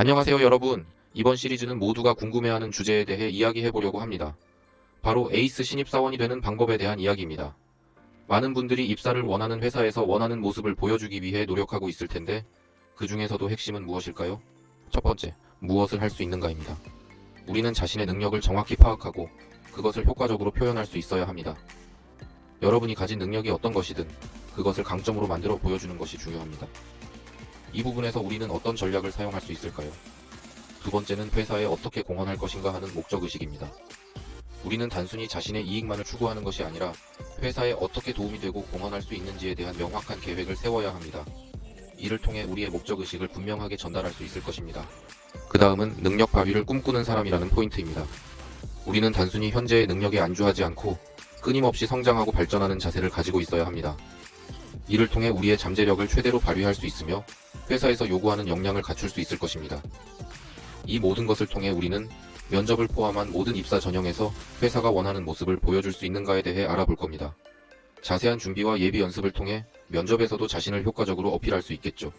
안녕하세요 여러분. 이번 시리즈는 모두가 궁금해하는 주제에 대해 이야기해보려고 합니다. 바로 에이스 신입사원이 되는 방법에 대한 이야기입니다. 많은 분들이 입사를 원하는 회사에서 원하는 모습을 보여주기 위해 노력하고 있을 텐데 그 중에서도 핵심은 무엇일까요? 첫 번째, 무엇을 할 수 있는가입니다. 우리는 자신의 능력을 정확히 파악하고 그것을 효과적으로 표현할 수 있어야 합니다. 여러분이 가진 능력이 어떤 것이든 그것을 강점으로 만들어 보여주는 것이 중요합니다. 이 부분에서 우리는 어떤 전략을 사용할 수 있을까요? 두 번째는 회사에 어떻게 공헌할 것인가 하는 목적의식입니다. 우리는 단순히 자신의 이익만을 추구하는 것이 아니라 회사에 어떻게 도움이 되고 공헌할 수 있는지에 대한 명확한 계획을 세워야 합니다. 이를 통해 우리의 목적의식을 분명하게 전달할 수 있을 것입니다. 그 다음은 능력 발휘를 꿈꾸는 사람이라는 포인트입니다. 우리는 단순히 현재의 능력에 안주하지 않고 끊임없이 성장하고 발전하는 자세를 가지고 있어야 합니다. 이를 통해 우리의 잠재력을 최대로 발휘할 수 있으며 회사에서 요구하는 역량을 갖출 수 있을 것입니다. 이 모든 것을 통해 우리는 면접을 포함한 모든 입사 전형에서 회사가 원하는 모습을 보여줄 수 있는가에 대해 알아볼 겁니다. 자세한 준비와 예비 연습을 통해 면접에서도 자신을 효과적으로 어필할 수 있겠죠.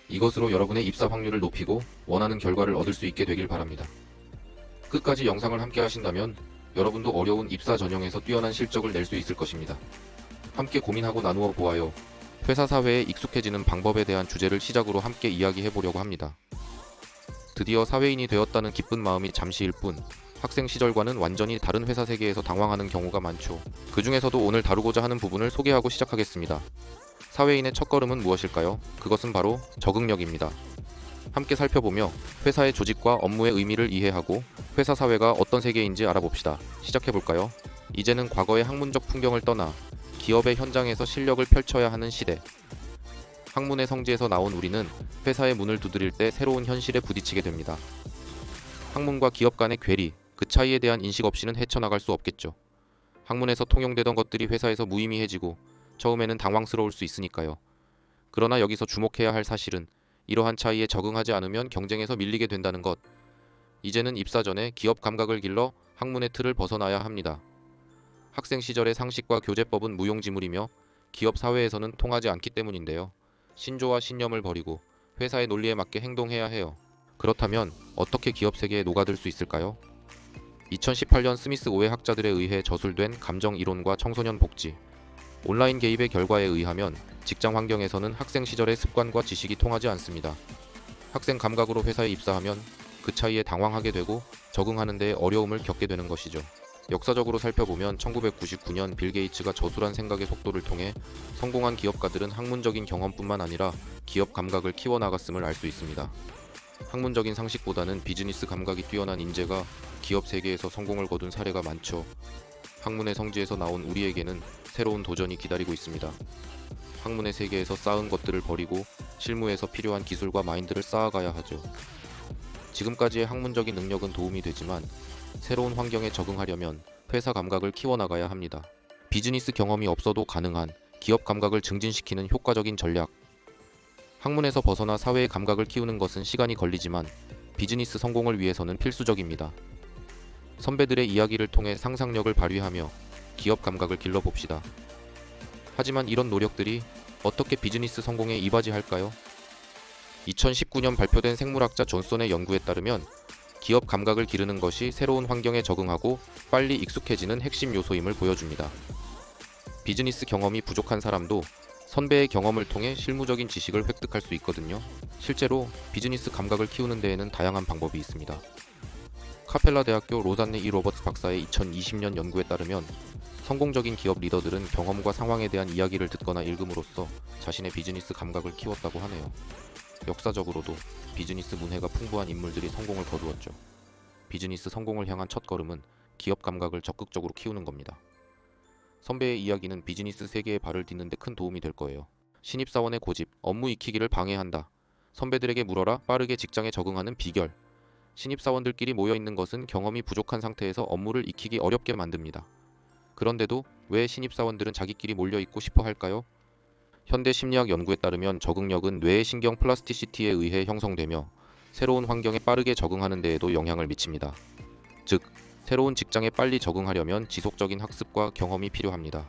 이것으로 여러분의 입사 확률을 높이고 원하는 결과를 얻을 수 있게 되길 바랍니다. 끝까지 영상을 함께 하신다면 여러분도 어려운 입사 전형에서 뛰어난 실적을 낼 수 있을 것입니다. 함께 고민하고 나누어 보아요. 회사 사회에 익숙해지는 방법에 대한 주제를 시작으로 함께 이야기해 보려고 합니다. 드디어 사회인이 되었다는 기쁜 마음이 잠시일 뿐 학생 시절과는 완전히 다른 회사 세계에서 당황하는 경우가 많죠. 그 중에서도 오늘 다루고자 하는 부분을 소개하고 시작하겠습니다. 사회인의 첫걸음은 무엇일까요? 그것은 바로 적응력입니다. 함께 살펴보며 회사의 조직과 업무의 의미를 이해하고 회사 사회가 어떤 세계인지 알아봅시다. 시작해볼까요? 이제는 과거의 학문적 풍경을 떠나 기업의 현장에서 실력을 펼쳐야 하는 시대. 학문의 성지에서 나온 우리는 회사의 문을 두드릴 때 새로운 현실에 부딪히게 됩니다. 학문과 기업 간의 괴리, 그 차이에 대한 인식 없이는 헤쳐나갈 수 없겠죠. 학문에서 통용되던 것들이 회사에서 무의미해지고 처음에는 당황스러울 수 있으니까요. 그러나 여기서 주목해야 할 사실은 이러한 차이에 적응하지 않으면 경쟁에서 밀리게 된다는 것. 이제는 입사 전에 기업 감각을 길러 학문의 틀을 벗어나야 합니다. 학생 시절의 상식과 교재법은 무용지물이며 기업 사회에서는 통하지 않기 때문인데요. 신조와 신념을 버리고 회사의 논리에 맞게 행동해야 해요. 그렇다면 어떻게 기업 세계에 녹아들 수 있을까요? 2018년 스미스 오해 학자들에 의해 저술된 감정 이론과 청소년 복지, 온라인 개입의 결과에 의하면 직장 환경에서는 학생 시절의 습관과 지식이 통하지 않습니다. 학생 감각으로 회사에 입사하면 그 차이에 당황하게 되고 적응하는 데 어려움을 겪게 되는 것이죠. 역사적으로 살펴보면 1999년 빌 게이츠가 저술한 생각의 속도를 통해 성공한 기업가들은 학문적인 경험뿐만 아니라 기업 감각을 키워나갔음을 알 수 있습니다. 학문적인 상식보다는 비즈니스 감각이 뛰어난 인재가 기업 세계에서 성공을 거둔 사례가 많죠. 학문의 성지에서 나온 우리에게는 새로운 도전이 기다리고 있습니다. 학문의 세계에서 쌓은 것들을 버리고 실무에서 필요한 기술과 마인드를 쌓아가야 하죠. 지금까지의 학문적인 능력은 도움이 되지만 새로운 환경에 적응하려면 회사 감각을 키워나가야 합니다. 비즈니스 경험이 없어도 가능한 기업 감각을 증진시키는 효과적인 전략. 학문에서 벗어나 사회의 감각을 키우는 것은 시간이 걸리지만 비즈니스 성공을 위해서는 필수적입니다. 선배들의 이야기를 통해 상상력을 발휘하며 기업 감각을 길러봅시다. 하지만 이런 노력들이 어떻게 비즈니스 성공에 이바지할까요? 2019년 발표된 생물학자 존슨의 연구에 따르면 기업 감각을 기르는 것이 새로운 환경에 적응하고 빨리 익숙해지는 핵심 요소임을 보여줍니다. 비즈니스 경험이 부족한 사람도 선배의 경험을 통해 실무적인 지식을 획득할 수 있거든요. 실제로 비즈니스 감각을 키우는 데에는 다양한 방법이 있습니다. 카펠라 대학교 로잔네 이 로버츠 박사의 2020년 연구에 따르면 성공적인 기업 리더들은 경험과 상황에 대한 이야기를 듣거나 읽음으로써 자신의 비즈니스 감각을 키웠다고 하네요. 역사적으로도 비즈니스 문해가 풍부한 인물들이 성공을 거두었죠. 비즈니스 성공을 향한 첫걸음은 기업 감각을 적극적으로 키우는 겁니다. 선배의 이야기는 비즈니스 세계에 발을 딛는 데 큰 도움이 될 거예요. 신입사원의 고집, 업무 익히기를 방해한다. 선배들에게 물어라. 빠르게 직장에 적응하는 비결. 신입사원들끼리 모여있는 것은 경험이 부족한 상태에서 업무를 익히기 어렵게 만듭니다. 그런데도 왜 신입사원들은 자기끼리 몰려있고 싶어 할까요? 현대 심리학 연구에 따르면 적응력은 뇌의 신경 플라스티시티에 의해 형성되며 새로운 환경에 빠르게 적응하는 데에도 영향을 미칩니다. 즉, 새로운 직장에 빨리 적응하려면 지속적인 학습과 경험이 필요합니다.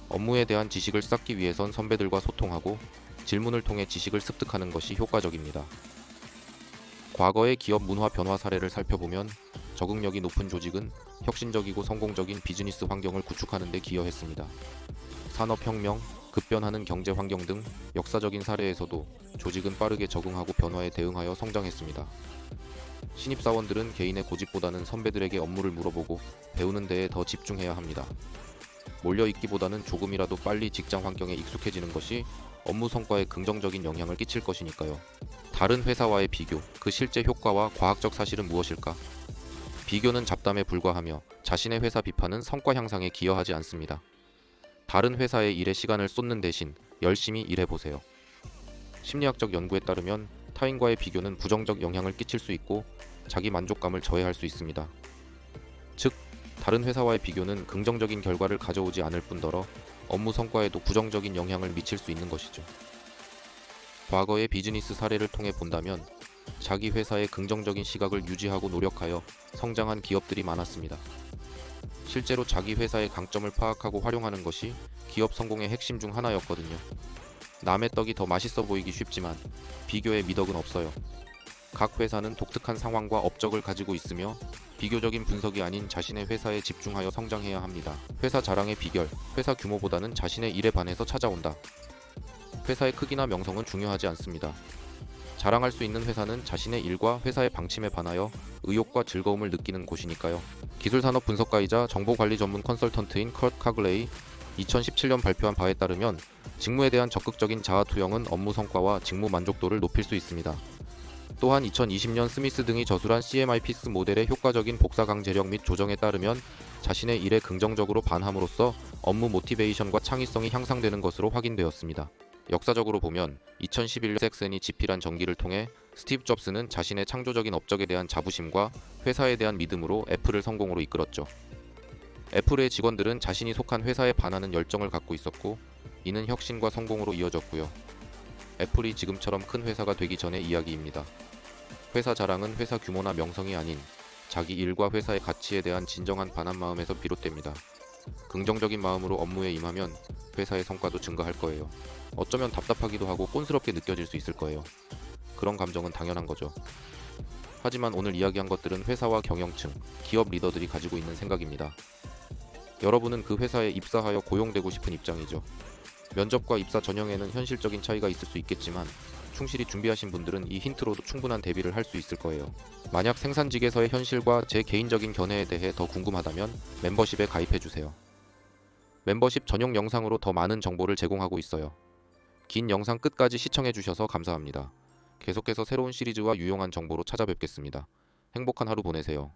업무에 대한 지식을 쌓기 위해선 선배들과 소통하고 질문을 통해 지식을 습득하는 것이 효과적입니다. 과거의 기업 문화 변화 사례를 살펴보면 적응력이 높은 조직은 혁신적이고 성공적인 비즈니스 환경을 구축하는 데 기여했습니다. 산업혁명, 급변하는 경제 환경 등 역사적인 사례에서도 조직은 빠르게 적응하고 변화에 대응하여 성장했습니다. 신입사원들은 개인의 고집보다는 선배들에게 업무를 물어보고 배우는 데에 더 집중해야 합니다. 몰려있기보다는 조금이라도 빨리 직장 환경에 익숙해지는 것이 업무 성과에 긍정적인 영향을 끼칠 것이니까요. 다른 회사와의 비교, 그 실제 효과와 과학적 사실은 무엇일까? 비교는 잡담에 불과하며 자신의 회사 비판은 성과 향상에 기여하지 않습니다. 다른 회사의 일에 시간을 쏟는 대신 열심히 일해보세요. 심리학적 연구에 따르면 타인과의 비교는 부정적 영향을 끼칠 수 있고 자기 만족감을 저해할 수 있습니다. 즉, 다른 회사와의 비교는 긍정적인 결과를 가져오지 않을 뿐더러 업무 성과에도 부정적인 영향을 미칠 수 있는 것이죠. 과거의 비즈니스 사례를 통해 본다면 자기 회사의 긍정적인 시각을 유지하고 노력하여 성장한 기업들이 많았습니다. 실제로 자기 회사의 강점을 파악하고 활용하는 것이 기업 성공의 핵심 중 하나였거든요. 남의 떡이 더 맛있어 보이기 쉽지만 비교에 미덕은 없어요. 각 회사는 독특한 상황과 업적을 가지고 있으며 비교적인 분석이 아닌 자신의 회사에 집중하여 성장해야 합니다. 회사 자랑의 비결, 회사 규모보다는 자신의 일에 반해서 찾아온다. 회사의 크기나 명성은 중요하지 않습니다. 자랑할 수 있는 회사는 자신의 일과 회사의 방침에 반하여 의욕과 즐거움을 느끼는 곳이니까요. 기술산업 분석가이자 정보관리 전문 컨설턴트인 컷 카글레이 2017년 발표한 바에 따르면 직무에 대한 적극적인 자아 투영은 업무 성과와 직무 만족도를 높일 수 있습니다. 또한 2020년 스미스 등이 저술한 CMIPS 모델의 효과적인 복사 강제력 및 조정에 따르면 자신의 일에 긍정적으로 반함으로써 업무 모티베이션과 창의성이 향상되는 것으로 확인되었습니다. 역사적으로 보면 2011년 섹슨이 집필한 전기를 통해 스티브 잡스는 자신의 창조적인 업적에 대한 자부심과 회사에 대한 믿음으로 애플을 성공으로 이끌었죠. 애플의 직원들은 자신이 속한 회사에 반하는 열정을 갖고 있었고 이는 혁신과 성공으로 이어졌고요. 애플이 지금처럼 큰 회사가 되기 전의 이야기입니다. 회사 자랑은 회사 규모나 명성이 아닌 자기 일과 회사의 가치에 대한 진정한 반한 마음에서 비롯됩니다. 긍정적인 마음으로 업무에 임하면 회사의 성과도 증가할 거예요. 어쩌면 답답하기도 하고 꼰스럽게 느껴질 수 있을 거예요. 그런 감정은 당연한 거죠. 하지만 오늘 이야기한 것들은 회사와 경영층, 기업 리더들이 가지고 있는 생각입니다. 여러분은 그 회사에 입사하여 고용되고 싶은 입장이죠. 면접과 입사 전형에는 현실적인 차이가 있을 수 있겠지만 충실히 준비하신 분들은 이 힌트로도 충분한 대비를 할 수 있을 거예요. 만약 생산직에서의 현실과 제 개인적인 견해에 대해 더 궁금하다면 멤버십에 가입해주세요. 멤버십 전용 영상으로 더 많은 정보를 제공하고 있어요. 긴 영상 끝까지 시청해주셔서 감사합니다. 계속해서 새로운 시리즈와 유용한 정보로 찾아뵙겠습니다. 행복한 하루 보내세요.